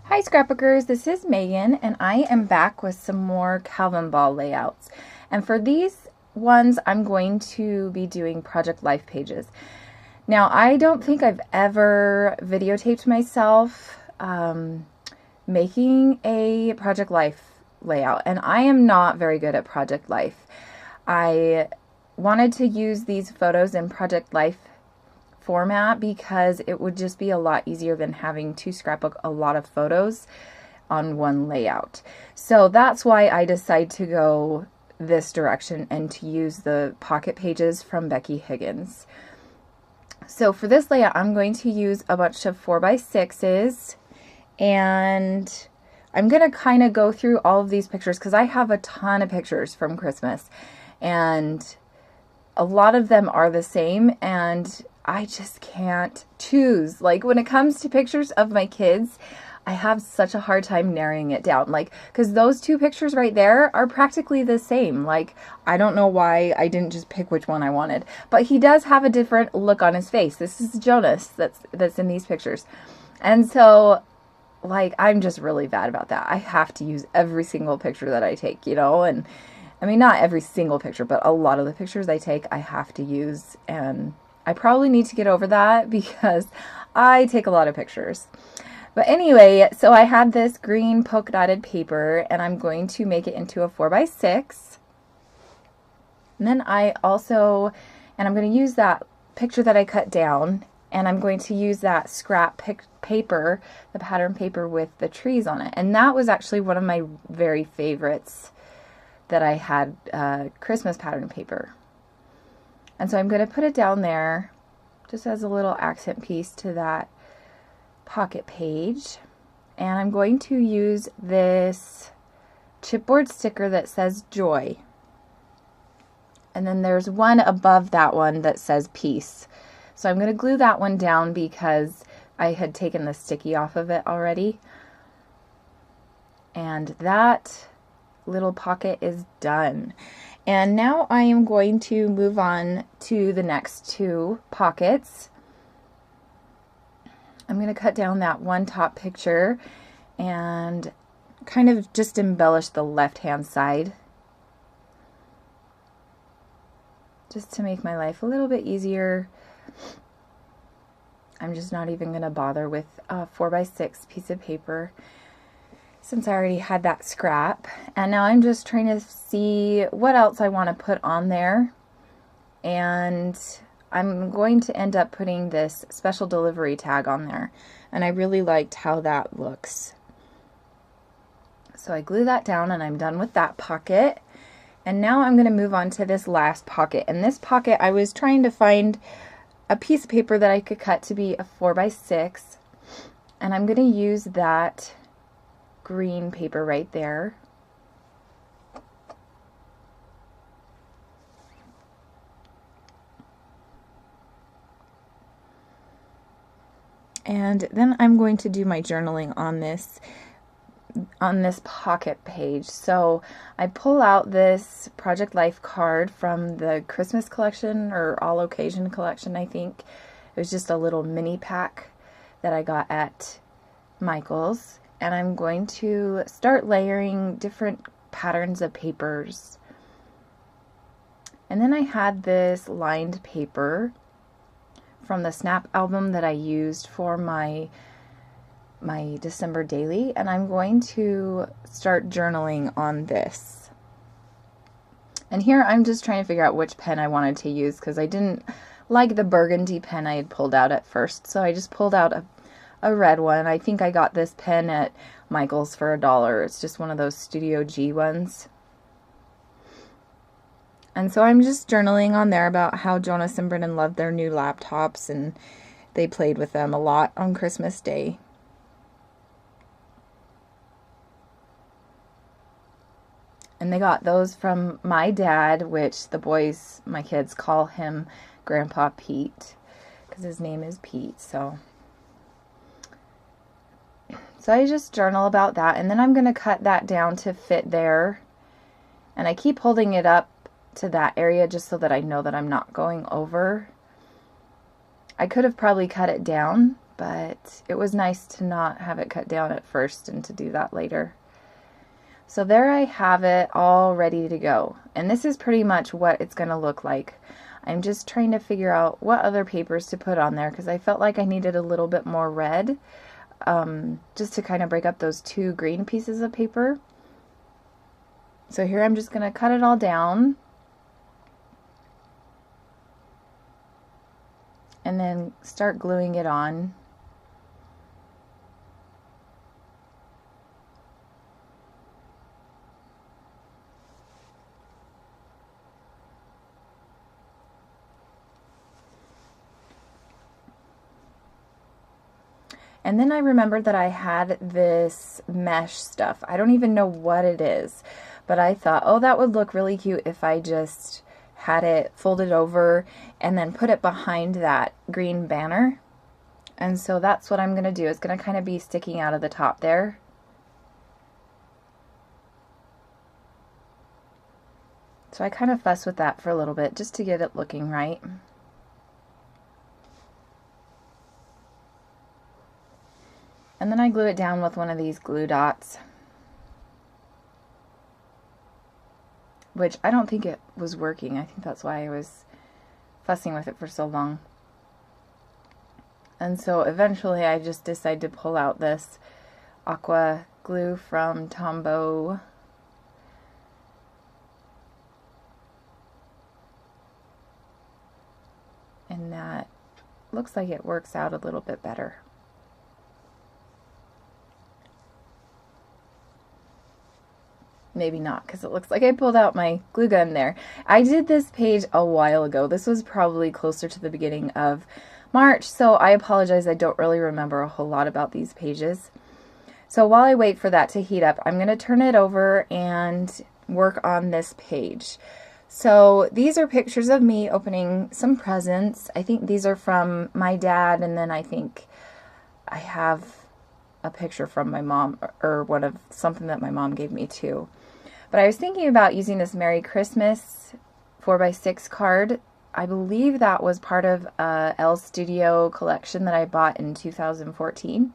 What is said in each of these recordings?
Hi Scrapbookers, this is Megan and I am back with some more Calvinball layouts. And for these ones I'm going to be doing Project Life pages. Now I don't think I've ever videotaped myself making a Project Life layout, and I am not very good at Project Life. I wanted to use these photos in Project Life format because it would just be a lot easier than having to scrapbook a lot of photos on one layout. So that's why I decided to go this direction and to use the pocket pages from Becky Higgins. So for this layout, I'm going to use a bunch of 4x6s, and I'm going to kind of go through all of these pictures because I have a ton of pictures from Christmas, and a lot of them are the same, and I just can't choose. Like when it comes to pictures of my kids, I have such a hard time narrowing it down. Like, because those two pictures right there are practically the same. Like, I don't know why I didn't just pick which one I wanted. But he does have a different look on his face. This is Jonas that's in these pictures. And so, like, I'm just really bad about that. I have to use every single picture that I take, and I mean, not every single picture, but a lot of the pictures I take, I have to use, and I probably need to get over that because I take a lot of pictures. But anyway, so I had this green polka dotted paper, and I'm going to make it into a 4x6. And then I'm going to use that picture that I cut down, and I'm going to use that scrap paper, the pattern paper with the trees on it. And that was actually one of my very favorites that I had, Christmas pattern paper. And so I'm going to put it down there just as a little accent piece to that pocket page. And I'm going to use this chipboard sticker that says joy. And then there's one above that one that says peace. So I'm going to glue that one down because I had taken the sticky off of it already. And that little pocket is done. And now I am going to move on to the next two pockets. I'm going to cut down that one top picture and kind of just embellish the left-hand side, just to make my life a little bit easier. I'm just not even going to bother with a 4x6 piece of paper, since I already had that scrap. And now I'm just trying to see what else I want to put on there. And I'm going to end up putting this special delivery tag on there. And I really liked how that looks. So I glue that down and I'm done with that pocket. And now I'm going to move on to this last pocket. And this pocket, I was trying to find a piece of paper that I could cut to be a 4x6. And I'm going to use that green paper right there. And then I'm going to do my journaling on this pocket page. So I pull out this Project Life card from the Christmas collection, or all occasion collection, I think. It was just a little mini pack that I got at Michael's. And I'm going to start layering different patterns of papers. And then I had this lined paper from the Snap album that I used for my December daily, and I'm going to start journaling on this. And here I'm just trying to figure out which pen I wanted to use because I didn't like the burgundy pen I had pulled out at first, so I just pulled out a red one. I think I got this pen at Michael's for $1. It's just one of those Studio G ones. And so I'm just journaling on there about how Jonas and Brennan loved their new laptops and they played with them a lot on Christmas Day. And they got those from my dad, which the boys, my kids, call him Grandpa Pete because his name is Pete. So I just journal about that, and then I'm going to cut that down to fit there. And I keep holding it up to that area just so that I know that I'm not going over. I could have probably cut it down but it was nice to not have it cut down at first and to do that later. So there I have it all ready to go. And this is pretty much what it's going to look like. I'm just trying to figure out what other papers to put on there because I felt like I needed a little bit more red, just to kind of break up those two green pieces of paper. So here I'm just going to cut it all down and then start gluing it on. And then I remembered that I had this mesh stuff. I don't even know what it is, but I thought, oh, that would look really cute if I just had it folded over and then put it behind that green banner. And so that's what I'm going to do. It's going to kind of be sticking out of the top there. So I kind of fuss with that for a little bit just to get it looking right. And then I glue it down with one of these glue dots, which I don't think it was working. I think that's why I was fussing with it for so long. And so eventually I just decided to pull out this aqua glue from Tombow. And that looks like it works out a little bit better. Maybe not, because it looks like I pulled out my glue gun there. I did this page a while ago. This was probably closer to the beginning of March, so I apologize. I don't really remember a whole lot about these pages. So while I wait for that to heat up, I'm going to turn it over and work on this page. So these are pictures of me opening some presents. I think these are from my dad, and then I think I have a picture from my mom, or one of something that my mom gave me too. But I was thinking about using this Merry Christmas 4x6 card. I believe that was part of a Elle Studio collection that I bought in 2014.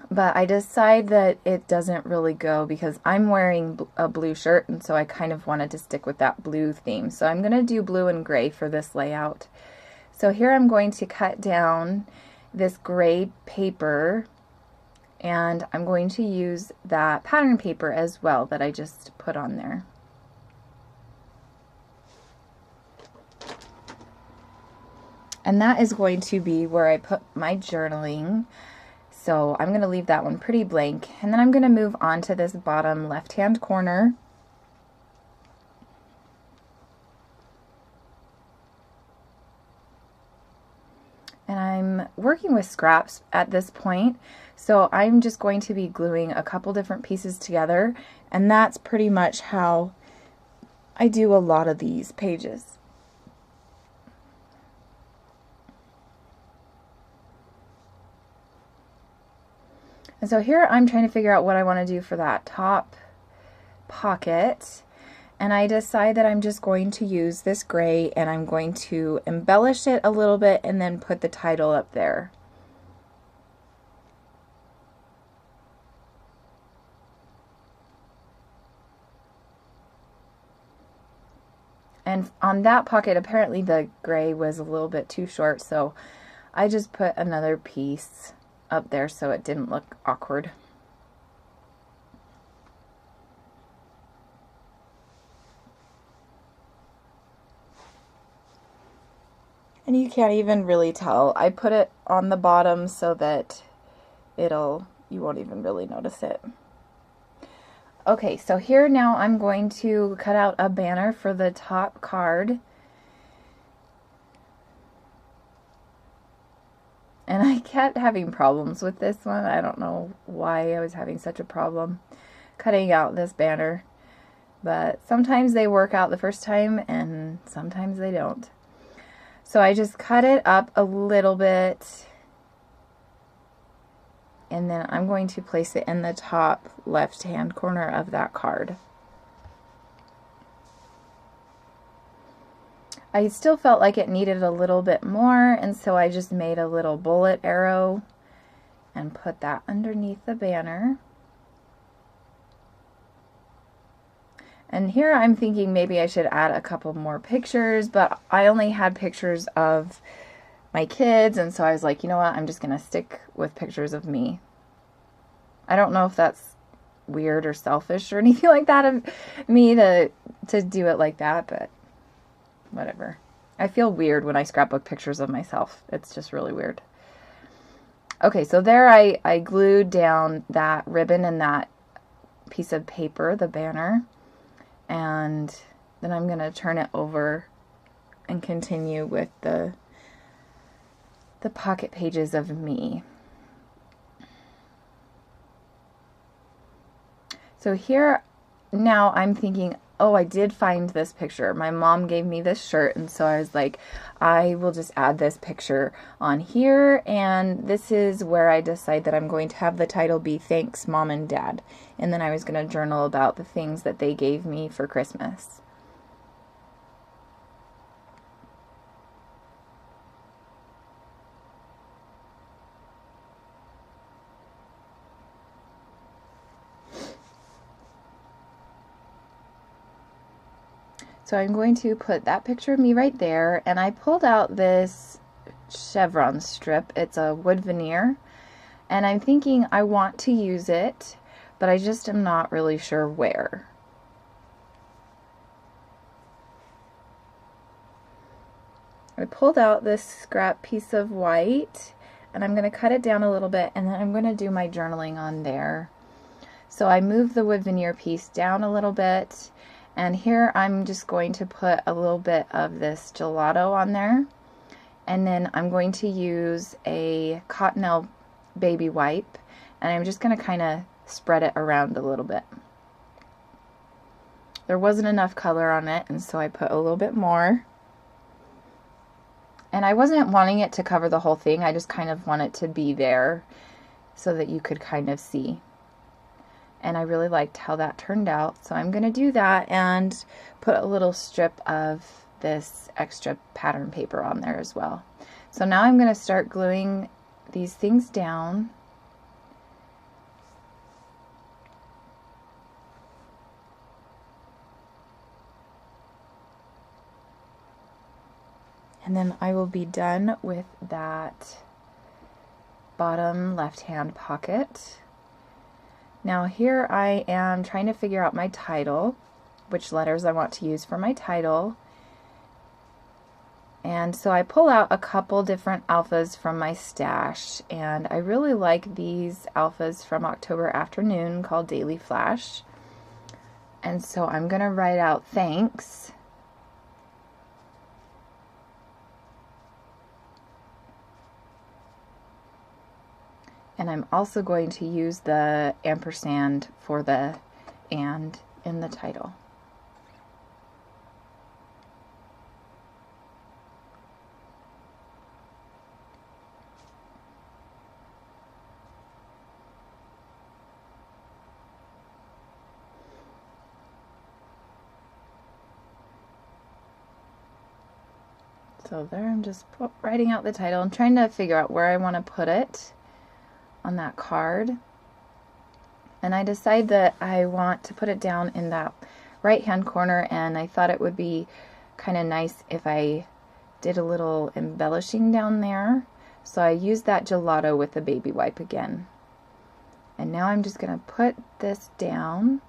But I decide that it doesn't really go because I'm wearing a blue shirt, and so I kind of wanted to stick with that blue theme. So I'm going to do blue and gray for this layout. So here I'm going to cut down this gray paper, and I'm going to use that pattern paper as well that I just put on there. And that is going to be where I put my journaling. So I'm going to leave that one pretty blank. And then I'm going to move on to this bottom left-hand corner. And I'm working with scraps at this point, so I'm just going to be gluing a couple different pieces together, and that's pretty much how I do a lot of these pages. And so here I'm trying to figure out what I want to do for that top pocket. And I decide that I'm just going to use this gray, and I'm going to embellish it a little bit and then put the title up there. And on that pocket, apparently the gray was a little bit too short, so I just put another piece up there so it didn't look awkward. And you can't even really tell. I put it on the bottom so that you won't even really notice it. Okay, so here now I'm going to cut out a banner for the top card. And I kept having problems with this one. I don't know why I was having such a problem cutting out this banner. But sometimes they work out the first time and sometimes they don't. So I just cut it up a little bit, and then I'm going to place it in the top left-hand corner of that card. I still felt like it needed a little bit more, and so I just made a little bullet arrow and put that underneath the banner. And here I'm thinking maybe I should add a couple more pictures, but I only had pictures of my kids, and so I was like, you know what, I'm just going to stick with pictures of me. I don't know if that's weird or selfish or anything like that of me to do it like that, but whatever. I feel weird when I scrapbook pictures of myself. It's just really weird. Okay, so there I glued down that ribbon and that piece of paper, the banner, and then I'm going to turn it over and continue with the pocket pages of me. So here now I'm thinking, oh, I did find this picture. My mom gave me this shirt, and so I was like, I will just add this picture on here, and this is where I decide that I'm going to have the title be Thanks, Mom and Dad. And then I was going to journal about the things that they gave me for Christmas. So I'm going to put that picture of me right there, and I pulled out this chevron strip. It's a wood veneer, and I'm thinking I want to use it, but I just am not really sure where. I pulled out this scrap piece of white, and I'm going to cut it down a little bit, and then I'm going to do my journaling on there. So I moved the wood veneer piece down a little bit, and here I'm just going to put a little bit of this gelato on there, and then I'm going to use a Cottonelle baby wipe, and I'm just going to kind of spread it around a little bit. There wasn't enough color on it, and so I put a little bit more. And I wasn't wanting it to cover the whole thing, I just kind of want it to be there so that you could kind of see. And I really liked how that turned out, so I'm going to do that and put a little strip of this extra pattern paper on there as well. So now I'm going to start gluing these things down. And then I will be done with that bottom left-hand pocket. Now here I am trying to figure out my title, which letters I want to use for my title. And so I pull out a couple different alphas from my stash, and I really like these alphas from October Afternoon called Daily Flash. And so I'm going to write out thanks. And I'm also going to use the ampersand for the and in the title. So there I'm just writing out the title. I'm trying to figure out where I want to put it on that card, and I decide that I want to put it down in that right hand corner, and I thought it would be kind of nice if I did a little embellishing down there, so I used that gelato with the baby wipe again. And now I'm just going to put this down.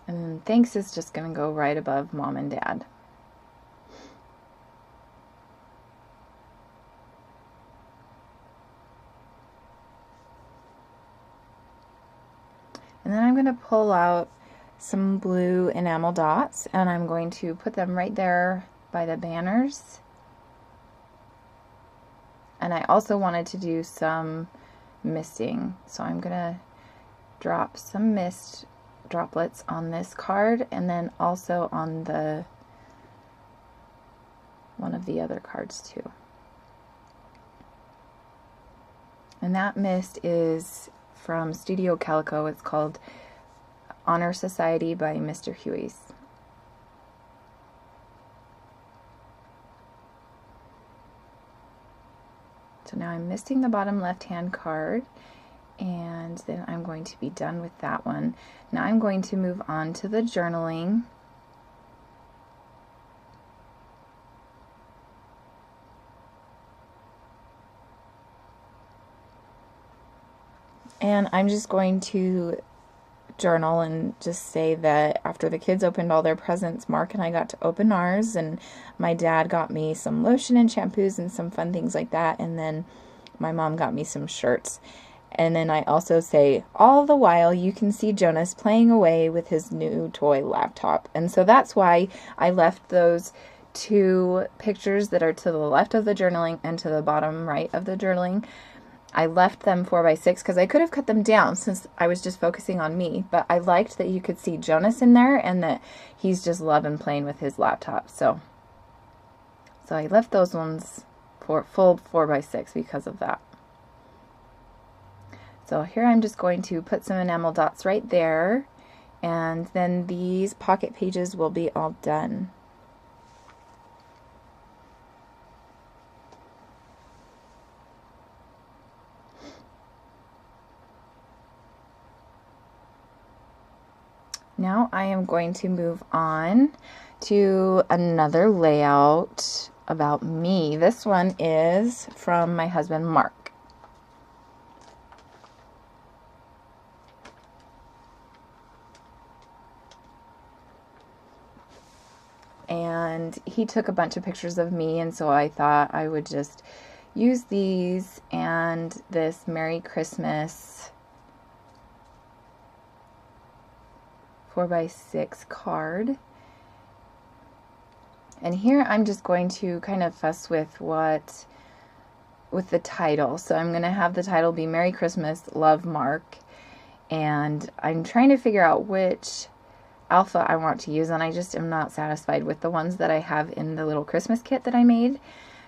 And then thanks is just going to go right above Mom and Dad. And then I'm going to pull out some blue enamel dots, and I'm going to put them right there by the banners. And I also wanted to do some misting, so I'm going to drop some mist droplets on this card, and then also on the one of the other cards too. And that mist is from Studio Calico. It's called Honor Society by Mr. Huey's. So now I'm misting the bottom left-hand card, and then I'm going to be done with that one. Now I'm going to move on to the journaling. And I'm just going to journal and just say that after the kids opened all their presents, Mark and I got to open ours, and my dad got me some lotion and shampoos and some fun things like that, and then my mom got me some shirts. And then I also say, all the while you can see Jonas playing away with his new toy laptop. And so that's why I left those two pictures that are to the left of the journaling and to the bottom right of the journaling. I left them 4x6 because I could have cut them down since I was just focusing on me, but I liked that you could see Jonas in there and that he's just loving playing with his laptop. So I left those ones for full 4x6 because of that. So here I'm just going to put some enamel dots right there, and then these pocket pages will be all done. Now I am going to move on to another layout about me. This one is from my husband, Mark. And he took a bunch of pictures of me, and so I thought I would just use these and this Merry Christmas 4x6 card. And here I'm just going to kind of fuss with the title. So I'm going to have the title be Merry Christmas, Love, Mark. And I'm trying to figure out which alpha I want to use, and I just am not satisfied with the ones that I have in the little Christmas kit that I made.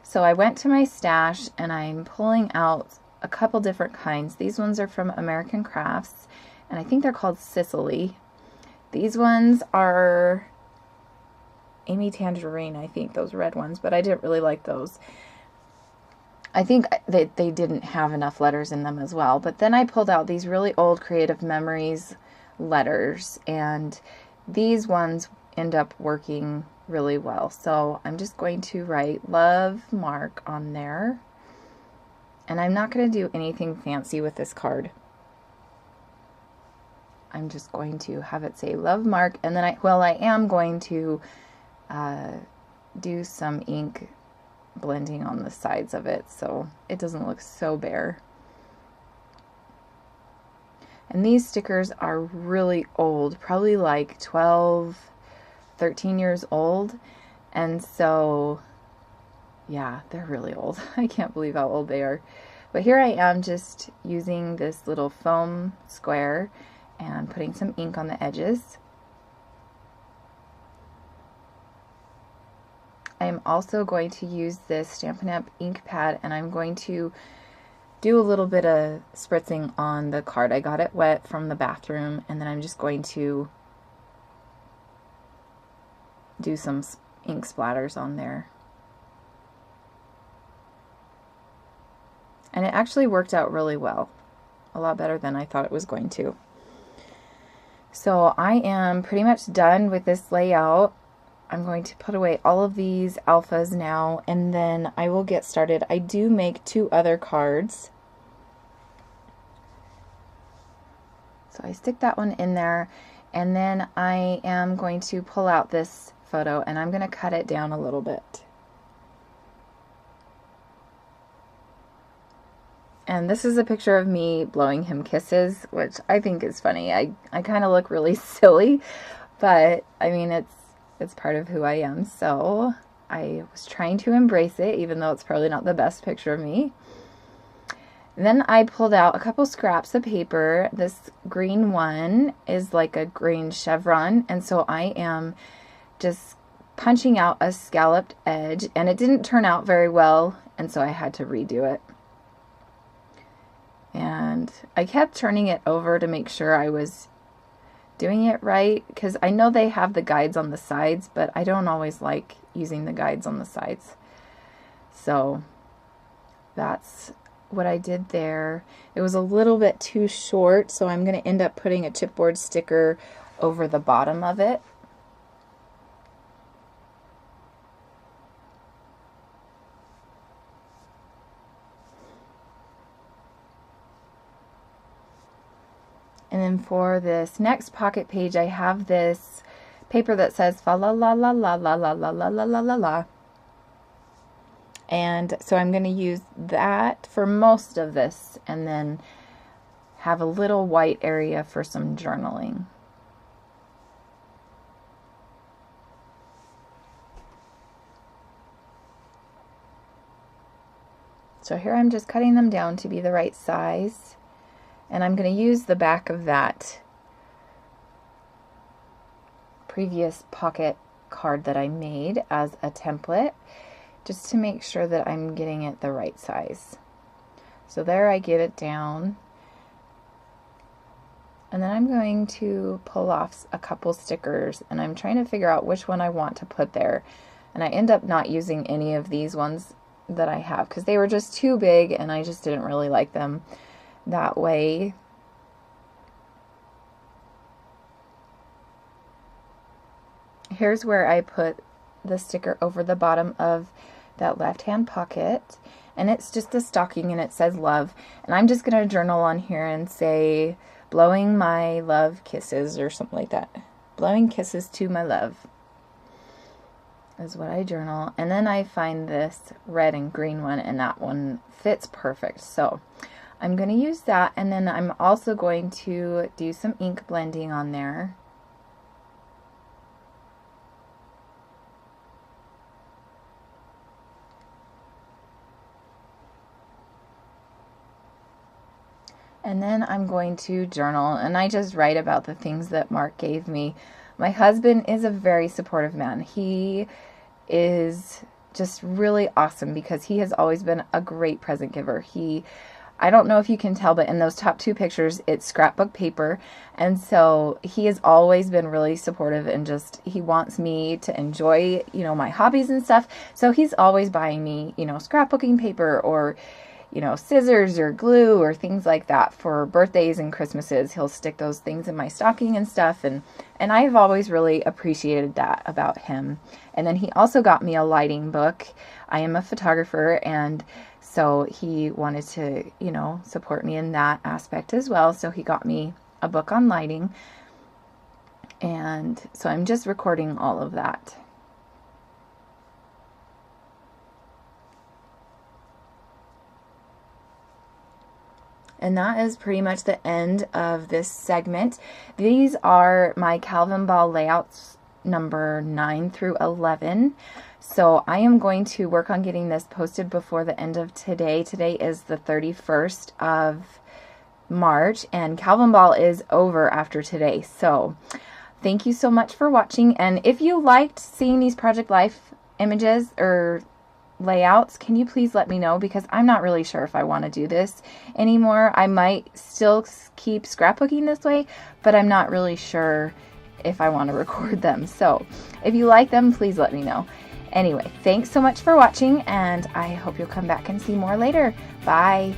So I went to my stash and I'm pulling out a couple different kinds. These ones are from American Crafts, and I think they're called Sicily. These ones are Amy Tangerine, I think, those red ones, but I didn't really like those. I think they didn't have enough letters in them as well. But then I pulled out these really old Creative Memories letters, and these ones end up working really well. So I'm just going to write Love, Mark on there. And I'm not going to do anything fancy with this card. I'm just going to have it say Love, Mark, and then I am going to do some ink blending on the sides of it so it doesn't look so bare. And these stickers are really old, probably like 12, 13 years old, and so yeah, they're really old. I can't believe how old they are. But here I am just using this little foam square and putting some ink on the edges. I am also going to use this Stampin' Up! Ink pad, and I'm going to do a little bit of spritzing on the card. I got it wet from the bathroom, and then I'm just going to do some ink splatters on there. And it actually worked out really well. A lot better than I thought it was going to. So I am pretty much done with this layout. I'm going to put away all of these alphas now, and then I will get started. I do make 2 other cards. So I stick that one in there, and then I am going to pull out this photo, and I'm going to cut it down a little bit. And this is a picture of me blowing him kisses, which I think is funny. I kind of look really silly, but I mean, it's part of who I am. So I was trying to embrace it, even though it's probably not the best picture of me. And then I pulled out a couple scraps of paper. This green one is like a green chevron, and so I am just punching out a scalloped edge, and it didn't turn out very well, and so I had to redo it. And I kept turning it over to make sure I was doing it right, because I know they have the guides on the sides, but I don't always like using the guides on the sides. So that's what I did there. It was a little bit too short, so I'm going to end up putting a chipboard sticker over the bottom of it. And then for this next pocket page, I have this paper that says fa la la la la la la la la la la la la. And so I'm going to use that for most of this, and then have a little white area for some journaling. So here I'm just cutting them down to be the right size. And I'm going to use the back of that previous pocket card that I made as a template, just to make sure that I'm getting it the right size. So there I get it down. And then I'm going to pull off a couple stickers, and I'm trying to figure out which one I want to put there. And I end up not using any of these ones that I have because they were just too big and I just didn't really like them that way. Here's where I put the sticker over the bottom of that left-hand pocket, and it's just a stocking and it says love, and I'm just going to journal on here and say blowing my love kisses or something like that. Blowing kisses to my love is what I journal. And then I find this red and green one, and that one fits perfect, so I'm going to use that. And then I'm also going to do some ink blending on there. And then I'm going to journal, and I just write about the things that Mark gave me. My husband is a very supportive man. He is just really awesome because he has always been a great present giver. I don't know if you can tell, but in those top two pictures, it's scrapbook paper. And so he has always been really supportive, and just, he wants me to enjoy, my hobbies and stuff. So he's always buying me, scrapbooking paper or, scissors or glue or things like that for birthdays and Christmases. He'll stick those things in my stocking and stuff. And I've always really appreciated that about him. And then he also got me a lighting book. I am a photographer, and so he wanted to, support me in that aspect as well. So he got me a book on lighting. And so I'm just recording all of that. And that is pretty much the end of this segment. These are my Calvinball layouts number 9 through 11. So I am going to work on getting this posted before the end of today. Today is the 31st of March, and Calvinball is over after today. So thank you so much for watching. And if you liked seeing these Project Life images or layouts, can you please let me know, because I'm not really sure if I want to do this anymore. I might still keep scrapbooking this way, but I'm not really sure if I want to record them. So if you like them, please let me know. Anyway, thanks so much for watching, and I hope you'll come back and see more later. Bye.